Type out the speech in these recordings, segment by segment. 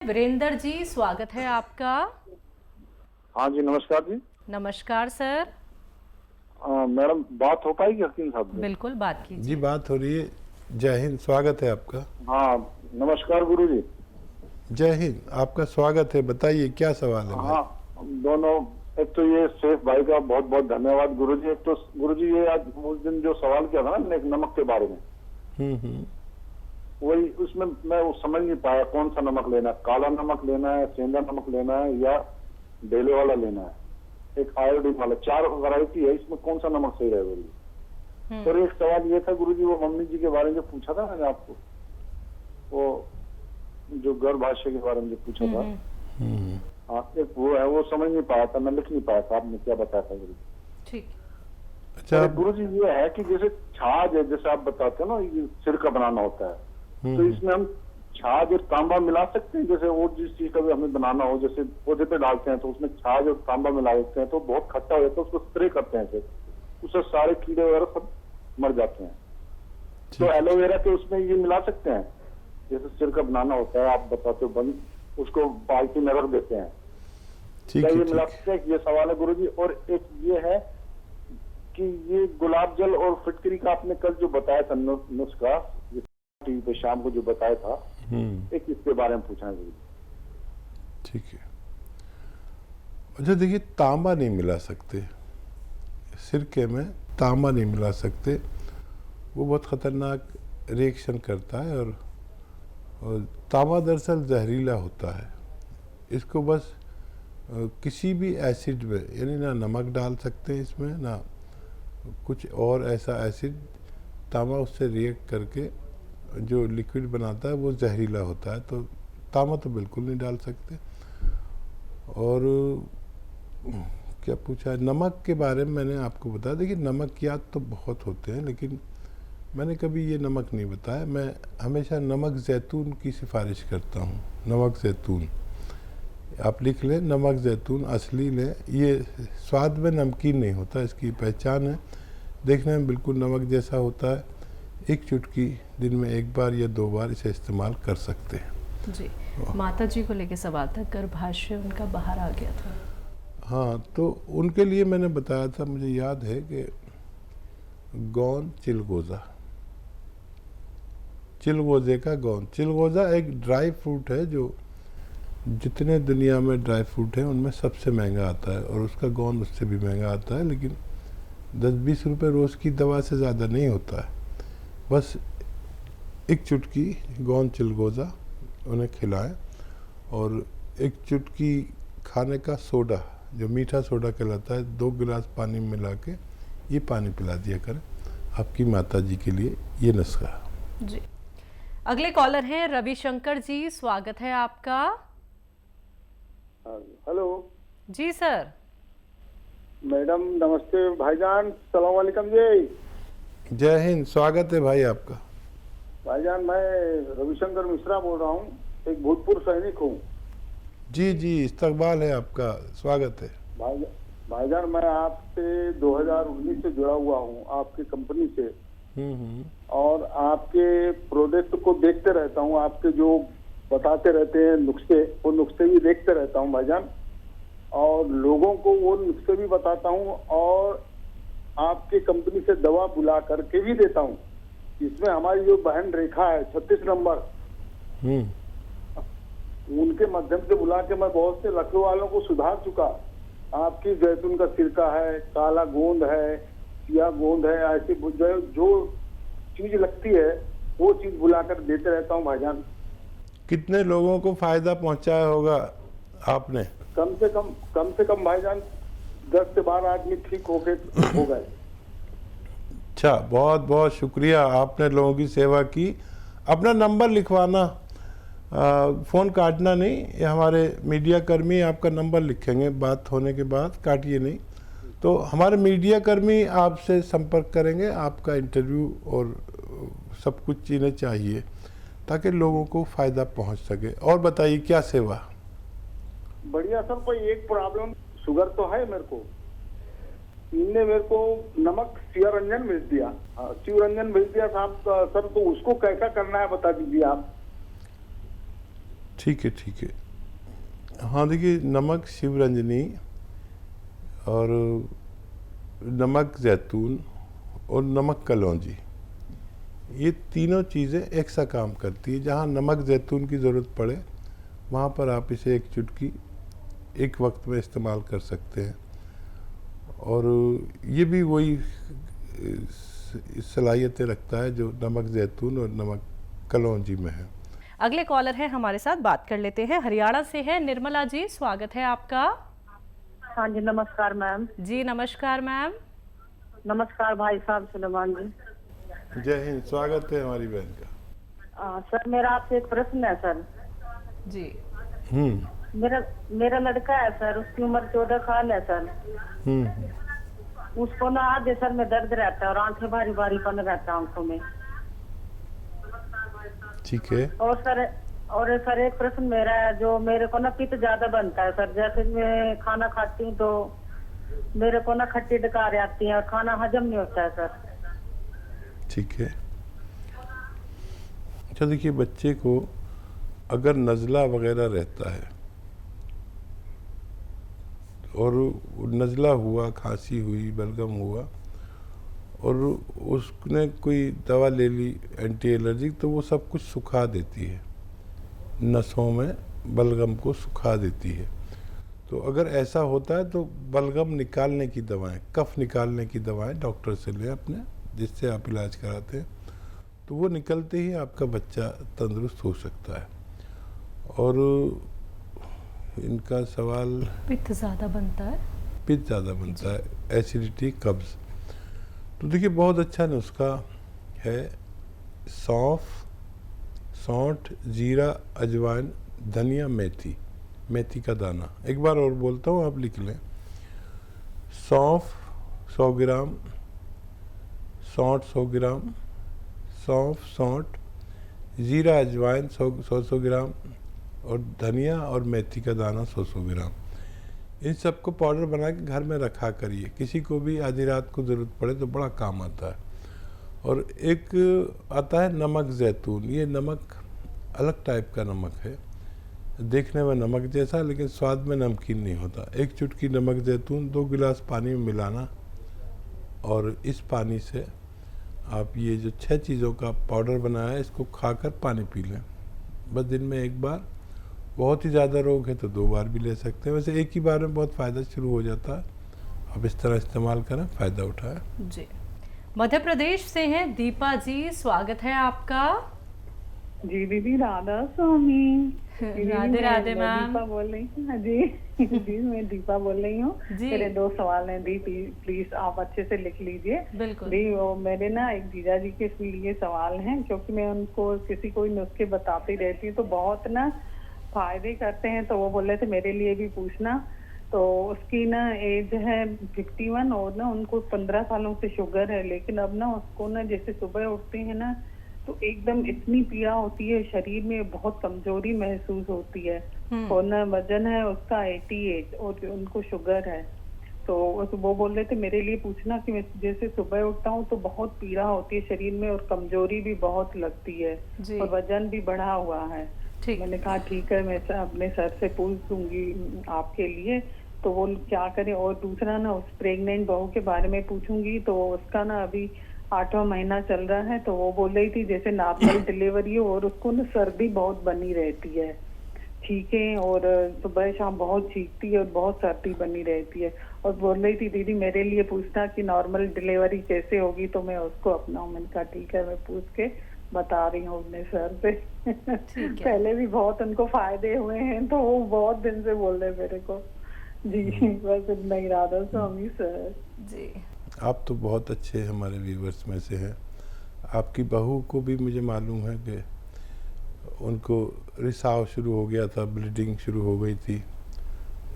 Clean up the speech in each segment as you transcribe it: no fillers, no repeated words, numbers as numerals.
वीरेंद्र जी, स्वागत है आपका। हाँ जी, नमस्कार जी। नमस्कार सर। मैडम, बात हो पाएगी हकीम साहब से? बिल्कुल, बात जी कीजिए। बात हो रही है। जय हिंद, स्वागत है आपका। हाँ, नमस्कार गुरु जी। जय हिंद, आपका स्वागत है। बताइए क्या सवाल है भाई? हाँ, दोनों। एक तो ये सेफ भाई का बहुत बहुत धन्यवाद गुरु जी। एक तो गुरु जी, ये आज उस दिन जो सवाल किया था ना मैंने, एक नमक के बारे में, हम्म। वही उसमें मैं वो समझ नहीं पाया कौन सा नमक लेना है। काला नमक लेना है, सेंधा नमक लेना है, या ढेले वाला लेना है, एक आयोडीन वाला। 4 वैरायटी है, इसमें कौन सा नमक सही रहेगा गुरु? और एक सवाल ये था गुरु जी, वो मम्मी जी के बारे में जो पूछा था मैंने आपको, वो जो गर्भाशय के बारे में जो पूछा था, हाँ, एक वो है, वो समझ नहीं पाया था, मैं लिख नहीं पाया था, आपने क्या बताया था गुरु? ठीक। अच्छा गुरु जी, ये है कि जैसे छाछ है, जैसे आप बताते हैं ना, ये सिर का बनाना होता है, तो इसमें हम छाछ और तांबा मिला सकते हैं? जैसे और जिस चीज का भी हमें बनाना हो, जैसे पौधे पे डालते हैं तो उसमें छाछ और तांबा मिला देते हैं तो बहुत खट्टा हो जाता है, उसको स्प्रे करते हैं फिर उससे सारे कीड़े वगैरह सब मर जाते हैं। तो एलोवेरा के उसमें ये मिला सकते हैं? जैसे सिर का बनाना होता है, आप बताते हो, बंद उसको बाल्टी में रख देते हैं, ठीक क्या है, ये ठीक मिला है। सकते हैं? ये सवाल है गुरु जी। और एक ये है कि ये गुलाब जल और फिटकरी का आपने कल जो बताया था नुस्खा, टीवी पे शाम को जो बताया था, एक इसके बारे में पूछना है गुरु जी। ठीक है। अच्छा देखिए, तांबा नहीं मिला सकते सिरके में, तांबा नहीं मिला सकते, वो बहुत खतरनाक रिएक्शन करता है। और तांबा दरअसल जहरीला होता है। इसको बस किसी भी एसिड में, यानी ना नमक डाल सकते हैं इसमें, ना कुछ और ऐसा एसिड, तांबा उससे रिएक्ट करके जो लिक्विड बनाता है वो जहरीला होता है, तो तांबा तो बिल्कुल नहीं डाल सकते। और क्या पूछा है नमक के बारे में, मैंने आपको बताया। देखिए, नमकियात तो बहुत होते हैं, लेकिन मैंने कभी ये नमक नहीं बताया। मैं हमेशा नमक जैतून की सिफारिश करता हूँ। नमक जैतून आप लिख लें, नमक जैतून असली लें। ये स्वाद में नमकीन नहीं होता, इसकी पहचान है, देखने में बिल्कुल नमक जैसा होता है। एक चुटकी दिन में 1 बार या 2 बार इसे इस्तेमाल कर सकते हैं। जी, माता जी को लेके सवाल था, गर्भाशय उनका बाहर आ गया था। हाँ, तो उनके लिए मैंने बताया था, मुझे याद है कि गौन चिलगोज़ा, चिलगोज़े का गौन। चिलगोज़ा एक ड्राई फ्रूट है जो जितने दुनिया में ड्राई फ्रूट हैं उनमें सबसे महंगा आता है, और उसका गौन उससे भी महंगा आता है। लेकिन 10-20 रुपये रोज़ की दवा से ज़्यादा नहीं होता है। बस एक चुटकी गौन चिलगोज़ा उन्हें खिलाएं, और एक चुटकी खाने का सोडा, जो मीठा सोडा कहलाता है, 2 गिलास पानी में मिला के ये पानी पिला दिया करें आपकी माता जी के लिए। ये नुस्खा जी। अगले कॉलर हैं रविशंकर जी, स्वागत है आपका। हेलो जी सर। मैडम, नमस्ते भाईजान, सलाम वालेकुम जी। जय हिंद, स्वागत है भाई आपका। भाईजान, मैं रविशंकर मिश्रा बोल रहा हूँ, एक भूतपूर्व सैनिक हूँ। जी जी, इस्तकबाल है आपका, स्वागत है। भाईजान, मैं आपसे 2019 से जुड़ा हुआ हूँ, आपकी कंपनी से, और आपके प्रोडक्ट को देखते रहता हूँ। आपके जो बताते रहते हैं नुस्खे, वो नुस्खे भी देखते रहता हूँ भाईजान, और लोगों को वो नुस्खे भी बताता हूँ, और आपके कंपनी से दवा बुला करके भी देता हूँ। इसमें हमारी जो बहन रेखा है 36 नंबर, उनके माध्यम से बुला के मैं बहुत से लखनऊ वालों को सुधार चुका। आपकी जैतून का सिरका है, काला गोंद है, सिया गोंद है, ऐसी जो चीज लगती है वो चीज बुलाकर देते रहता हूँ भाईजान। कितने लोगों को फायदा पहुंचाया होगा आपने? कम से कम भाईजान 10 से 12 आदमी ठीक हो गए। अच्छा, बहुत बहुत शुक्रिया, आपने लोगों की सेवा की। अपना नंबर लिखवाना, फ़ोन काटना नहीं, ये हमारे मीडिया कर्मी आपका नंबर लिखेंगे बात होने के बाद, काटिए नहीं। तो हमारे मीडिया कर्मी आपसे संपर्क करेंगे, आपका इंटरव्यू और सब कुछ चीज़ें चाहिए ताकि लोगों को फ़ायदा पहुंच सके। और बताइए क्या सेवा? बढ़िया सर, कोई एक प्रॉब्लम, शुगर तो है मेरे को, इनने मेरे को नमक शिवरंजन भेज दिया, शिवरंजन भेज दिया साहब सर, तो उसको कैसा करना है बता दीजिए आप। ठीक है, ठीक है। हाँ, देखिए, नमक शिवरंजनी और नमक जैतून और नमक कलौंजी, ये तीनों चीज़ें एक सा काम करती है। जहाँ नमक जैतून की ज़रूरत पड़े वहाँ पर आप इसे एक चुटकी एक वक्त में इस्तेमाल कर सकते हैं, और ये भी वही सलाहियतें रखता है जो नमक जैतून और नमक कलौंजी में है। अगले कॉलर है हमारे साथ, बात कर लेते हैं। हरियाणा से है निर्मला जी, स्वागत है आपका। हाँ जी, नमस्कार मैम। जी नमस्कार मैम। नमस्कार भाई साहब सुलेमान जी। जय हिंद, स्वागत है हमारी बहन का। सर, मेरा आपसे एक प्रश्न है सर। जी। मेरा लड़का है सर, उसकी उम्र 14 साल है सर। उसको ना आधे सर में दर्द रहता है और आंखें भारी भारीपन रहता है आंखों में। ठीक है। और सर एक प्रश्न मेरा है, जो मेरे को ना पित्त ज्यादा बनता है सर। जैसे मैं खाना खाती हूँ तो मेरे को ना खट्टी डकार आती है और खाना हजम नहीं होता है सर। ठीक है। अच्छा, देखिए, बच्चे को अगर नज़ला वगैरह रहता है और नज़ला हुआ, खांसी हुई, बलगम हुआ और उसने कोई दवा ले ली एंटी एलर्जिक, तो वो सब कुछ सुखा देती है, नसों में बलगम को सुखा देती है। तो अगर ऐसा होता है तो बलगम निकालने की दवाएं, कफ निकालने की दवाएं डॉक्टर से लें अपने, जिससे आप इलाज कराते हैं, तो वो निकलते ही आपका बच्चा तंदुरुस्त हो सकता है। और इनका सवाल, पित्त ज़्यादा बनता है, पित्त ज़्यादा बनता है, एसिडिटी, कब्ज़, तो देखिए बहुत अच्छा नुस्खा है। सौंठ, जीरा, अजवाइन, धनिया, मेथी का दाना। एक बार और बोलता हूँ, आप लिख लें। सौंफ 100 ग्राम, सौंठ 100 ग्राम, सौंठ, जीरा, अजवाइन 100 ग्राम और धनिया और मेथी का दाना 100 ग्राम। इन सबको पाउडर बना के घर में रखा करिए, किसी को भी आधी रात को ज़रूरत पड़े तो बड़ा काम आता है। और एक आता है नमक जैतून, ये नमक अलग टाइप का नमक है, देखने में नमक जैसा लेकिन स्वाद में नमकीन नहीं होता। एक चुटकी नमक जैतून 2 गिलास पानी में मिलाना और इस पानी से आप ये जो 6 चीज़ों का पाउडर बनाया है इसको खाकर पानी पी लें, बस दिन में एक बार। बहुत ही ज़्यादा रोग है तो 2 बार भी ले सकते हैं, वैसे एक ही बार में बहुत फ़ायदा शुरू हो जाता है। आप इस तरह इस्तेमाल करें, फ़ायदा उठाएं। जी। मध्य प्रदेश से हैं दीपा जी, स्वागत है आपका। जी दीदी, राधा स्वामी। राधे राधे मैम। दीपा बोल रही हूँ जी। जी मैं दीपा बोल रही हूँ। मेरे 2 सवाल हैं दी, प्लीज आप अच्छे से लिख लीजिए। बिल्कुल दी, वो मेरे ना एक जीजा जी के लिए सवाल हैं, क्योंकि मैं उनको किसी को नुस्खे बताती रहती हूँ तो बहुत ना फायदे करते हैं, तो वो बोल रहे थे मेरे लिए भी पूछना। तो उसकी ना एज है 51 और ना उनको 15 सालों से शुगर है, लेकिन अब ना उसको ना जैसे सुबह उठते हैं ना तो एकदम इतनी पीड़ा होती है शरीर में, बहुत कमजोरी महसूस होती है। और ना वजन है उसका 88 और उनको शुगर है। तो वो बोल रहे थे मेरे लिए पूछना कि मैं जैसे सुबह उठता हूँ तो बहुत पीड़ा होती है शरीर में और कमजोरी भी बहुत लगती है और वजन भी बढ़ा हुआ है। मैंने कहा ठीक है, मैं अपने सर से पूछ दूंगी आपके लिए, तो वो क्या करें। और दूसरा ना उस प्रेग्नेंट बहू के बारे में पूछूंगी, तो उसका ना अभी 8वां महीना चल रहा है, तो वो बोल रही थी जैसे नॉर्मल डिलीवरी हो और उसको ना सर्दी बहुत बनी रहती है, ठीक है, और सुबह शाम बहुत चीखती है और बहुत सर्दी बनी रहती है। और बोल रही थी दीदी मेरे लिए पूछना कि नॉर्मल डिलीवरी कैसे होगी, तो मैं उसको अपनाऊं। मैंने कहा ठीक है, मैं पूछ के बता रही हूँ अपने सर से। पहले भी बहुत उनको फायदे हुए हैं, तो वो बहुत दिन से बोल रहे मेरे को। जी बस इतना ही, राधा स्वामी सर जी। आप तो बहुत अच्छे हमारे व्यूवर्स में से हैं। आपकी बहू को भी मुझे मालूम है कि उनको रिसाव शुरू हो गया था, ब्लीडिंग शुरू हो गई थी,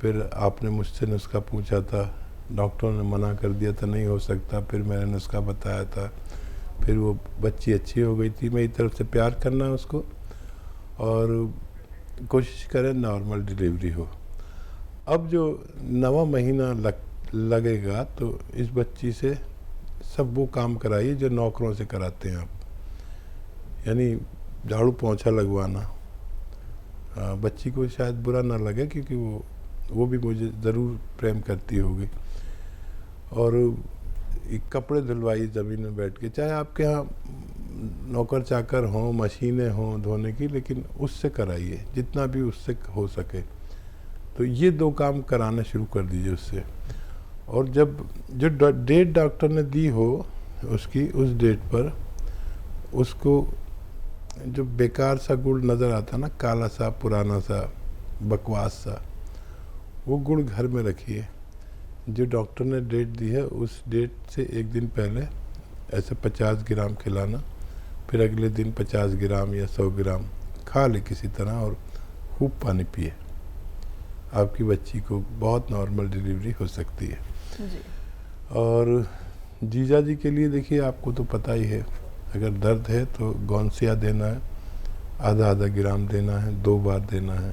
फिर आपने मुझसे नुस्खा पूछा था, डॉक्टरों ने मना कर दिया था नहीं हो सकता, फिर मैंने नुस्खा बताया था, फिर वो बच्ची अच्छी हो गई थी। मेरी तरफ से प्यार करना उसको और कोशिश करें नॉर्मल डिलीवरी हो। अब जो 9वां महीना लगेगा तो इस बच्ची से सब वो काम कराइए जो नौकरों से कराते हैं आप, यानी झाड़ू पोंछा लगवाना, बच्ची को शायद बुरा ना लगे, क्योंकि वो भी मुझे ज़रूर प्रेम करती होगी। और कपड़े धुलवाइए ज़मीन में बैठ के, चाहे आपके यहाँ नौकर चाकर हों, मशीनें हों धोने की, लेकिन उससे कराइए जितना भी उससे हो सके। तो ये 2 काम कराना शुरू कर दीजिए उससे। और जब जो डेट डॉक्टर ने दी हो उसकी, उस डेट पर उसको जो बेकार सा गुड़ नज़र आता ना, काला सा, पुराना सा, बकवास सा, वो गुड़ घर में रखिए। जो डॉक्टर ने डेट दी है उस डेट से 1 दिन पहले ऐसे 50 ग्राम खिलाना, फिर अगले दिन 50 ग्राम या 100 ग्राम खा ले किसी तरह, और खूब पानी पिए। आपकी बच्ची को बहुत नॉर्मल डिलीवरी हो सकती है। जी। और जीजा जी के लिए देखिए, आपको तो पता ही है, अगर दर्द है तो गौनसिया देना है, आधा ग्राम देना है, 2 बार देना है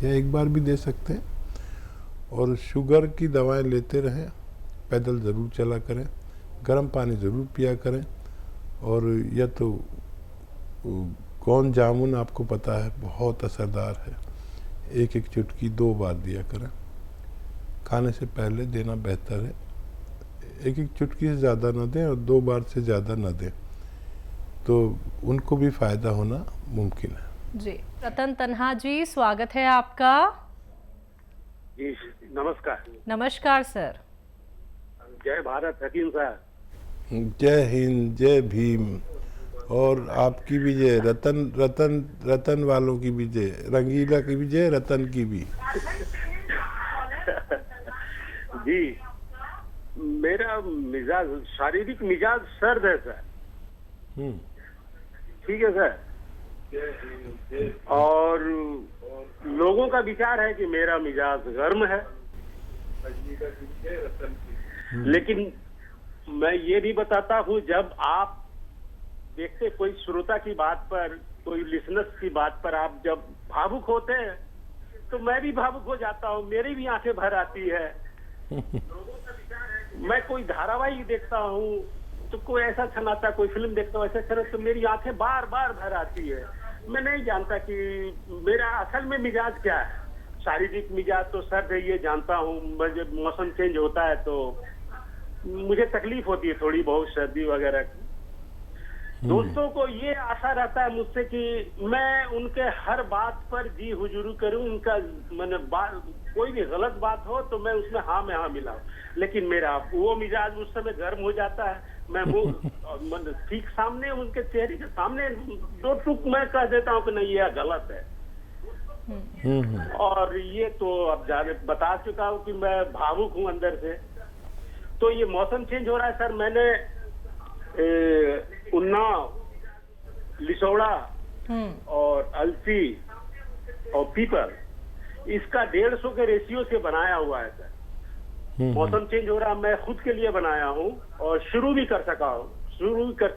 या 1 बार भी दे सकते हैं। और शुगर की दवाएं लेते रहें, पैदल ज़रूर चला करें, गर्म पानी ज़रूर पिया करें। और या तो कौन जामुन आपको पता है बहुत असरदार है, 1 चुटकी 2 बार दिया करें, खाने से पहले देना बेहतर है। 1 चुटकी से ज़्यादा ना दें और 2 बार से ज़्यादा ना दें, तो उनको भी फ़ायदा होना मुमकिन है। जी। रतन तन्हा जी, स्वागत है आपका। जी नमस्कार। नमस्कार सर। जय भारत हकीम साहब। जय हिंद, जय भीम। और आपकी भी जय, रतन वालों की भी जय, रंगीला की भी जय, रतन की भी। जी, मेरा मिजाज, शारीरिक मिजाज सर्द है सर। ठीक है सर। और लोगों का विचार है कि मेरा मिजाज गर्म है, लेकिन मैं ये भी बताता हूँ, जब आप देखते कोई श्रोता की बात पर, कोई लिसनर्स की बात पर आप जब भावुक होते हैं तो मैं भी भावुक हो जाता हूँ, मेरी भी आंखें भर आती है। मैं कोई धारावाहिक देखता हूँ तो कोई ऐसा छनाता, कोई फिल्म देखता हूँ ऐसा छना, तो मेरी आंखें बार बार भर आती है। मैं नहीं जानता कि मेरा असल में मिजाज क्या है। शारीरिक मिजाज तो सर्द है, ये जानता हूँ। जब मौसम चेंज होता है तो मुझे तकलीफ होती है थोड़ी बहुत, सर्दी वगैरह की। दोस्तों को ये आशा रहता है मुझसे कि मैं उनके हर बात पर जी हुजूरी करूं, उनका मैंने कोई भी गलत बात हो तो मैं उसमें हाँ में हाँ मिलाऊं। लेकिन मेरा वो मिजाज उस समय गर्म हो जाता है। मैं मुंह ठीक सामने, उनके चेहरे के सामने 2 टूक मैं कह देता हूँ कि नहीं यह गलत है। और ये तो अब जाने बता चुका हूँ कि मैं भावुक हूँ अंदर से। तो ये मौसम चेंज हो रहा है सर। मैंने उन्नाव, लिसोड़ा और अलसी और पीपल, इसका 150 के रेशियो से बनाया हुआ है सर। मौसम चेंज हो रहा, मैं खुद के लिए बनाया हूँ और शुरू भी कर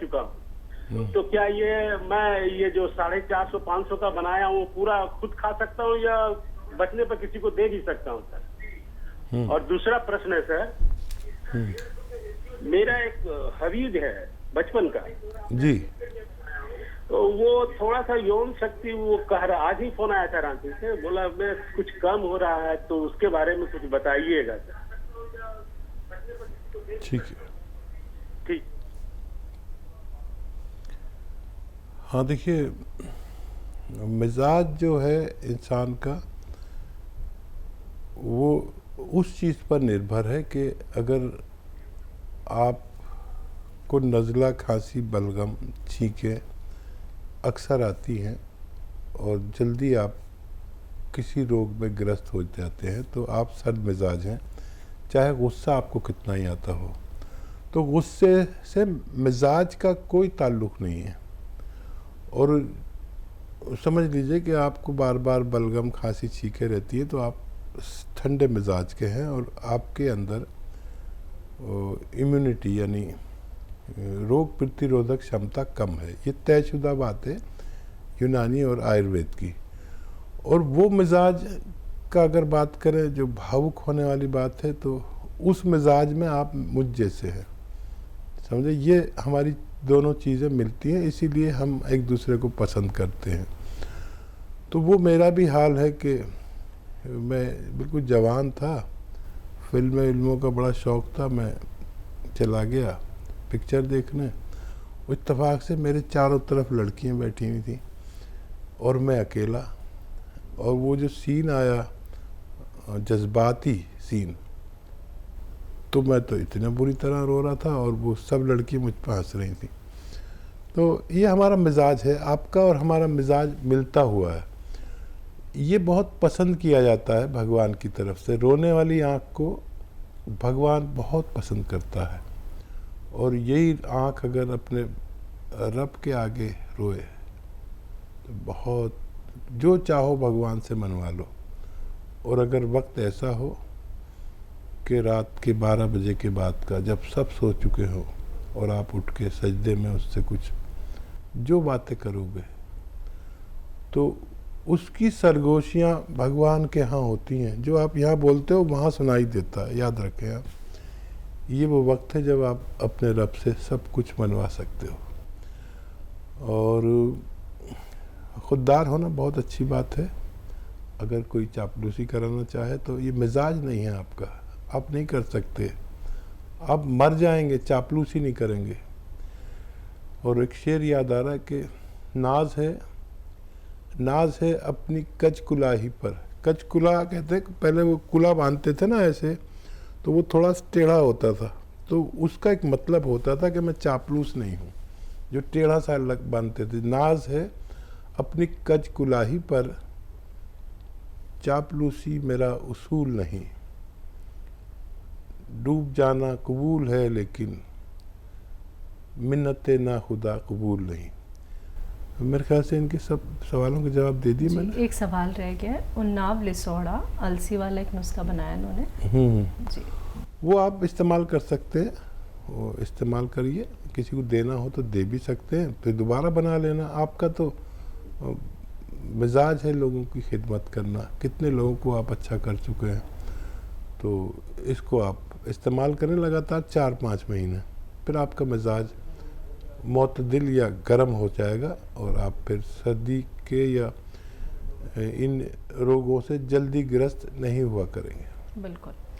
चुका हूँ। तो क्या मैं ये जो 450-500 का बनाया हूँ पूरा खुद खा सकता हूँ या बचने पर किसी को दे भी सकता हूँ सर? और दूसरा प्रश्न है सर, मेरा एक हवीज है बचपन का जी, तो वो थोड़ा सा यौन शक्ति, वो कह रहा, आज ही फोन आया था रांची से, बोला मैं कुछ कम हो रहा है, तो उसके बारे में कुछ बताइएगा सर। ठीक है। ठीक। हाँ देखिए, मिजाज जो है इंसान का, वो उस चीज़ पर निर्भर है कि अगर आपको नज़ला, खांसी, बलगम, छींकें अक्सर आती हैं और जल्दी आप किसी रोग में ग्रस्त हो जाते हैं, तो आप सर्द मिजाज हैं, चाहे गुस्सा आपको कितना ही आता हो। तो गुस्से से मिजाज का कोई ताल्लुक़ नहीं है। और समझ लीजिए कि आपको बार बार बलगम, खांसी, छींकें रहती है, तो आप ठंडे मिजाज के हैं और आपके अंदर इम्यूनिटी यानी रोग प्रतिरोधक क्षमता कम है। ये तयशुदा बात है यूनानी और आयुर्वेद की। और वो मिजाज का अगर बात करें जो भावुक होने वाली बात है, तो उस मिजाज में आप मुझ जैसे हैं, समझे। ये हमारी दोनों चीज़ें मिलती हैं, इसीलिए हम एक दूसरे को पसंद करते हैं। तो वो मेरा भी हाल है कि मैं बिल्कुल जवान था, फिल्मों का बड़ा शौक़ था, मैं चला गया पिक्चर देखने। इत्तेफाक से मेरे चारों तरफ लड़कियां बैठी हुई थी और मैं अकेला, और वो जो सीन आया जज्बाती सीन, तो मैं तो इतना बुरी तरह रो रहा था और वो सब लड़कियां मुझ पर हंस रही थी। तो ये हमारा मिजाज है, आपका और हमारा मिजाज मिलता हुआ है। ये बहुत पसंद किया जाता है भगवान की तरफ से, रोने वाली आँख को भगवान बहुत पसंद करता है, और यही आँख अगर अपने रब के आगे रोए तो बहुत, जो चाहो भगवान से मनवा लो। और अगर वक्त ऐसा हो कि रात के 12 बजे के बाद का, जब सब सो चुके हो और आप उठ के सजदे में उससे कुछ जो बातें करोगे, तो उसकी सरगोशियाँ भगवान के यहाँ होती हैं। जो आप यहाँ बोलते हो वहाँ सुनाई देता है। याद रखें आप, ये वो वक्त है जब आप अपने रब से सब कुछ मनवा सकते हो। और खुददार होना बहुत अच्छी बात है। अगर कोई चापलूसी कराना चाहे तो ये मिजाज नहीं है आपका, आप नहीं कर सकते, आप मर जाएंगे, चापलूसी नहीं करेंगे। और एक शेर याद आ रहा है कि नाज है अपनी कच कुलाही पर। कच कुला कहते हैं, पहले वो कुला बांधते थे ना ऐसे, तो वो थोड़ा टेढ़ा होता था, तो उसका एक मतलब होता था कि मैं चापलूस नहीं हूँ, जो टेढ़ा सा लग बांधते थे। नाज है अपनी कच कुलाही पर, चापलूसी मेरा उसूल नहीं। डूब जाना कबूल है लेकिन मिन्नतें ना खुदा कबूल नहीं। मेरे ख्याल से इनके सब सवालों के जवाब दे दिए मैंने। एक सवाल रह गया है, उन्नाव लिसोड़ा अलसी वाला एक नुस्खा बनाया इन्होंने जी, वो आप इस्तेमाल कर सकते हैं, वो इस्तेमाल करिए। किसी को देना हो तो दे भी सकते हैं, फिर दोबारा बना लेना। आपका तो मिजाज है लोगों की खिदमत करना, कितने लोगों को आप अच्छा कर चुके हैं। तो इसको आप इस्तेमाल करें लगातार 4-5 महीने, फिर आपका मिजाज मोतदिल या गर्म हो जाएगा और आप फिर सर्दी के या इन रोगों से जल्दी ग्रस्त नहीं हुआ करेंगे। बिल्कुल।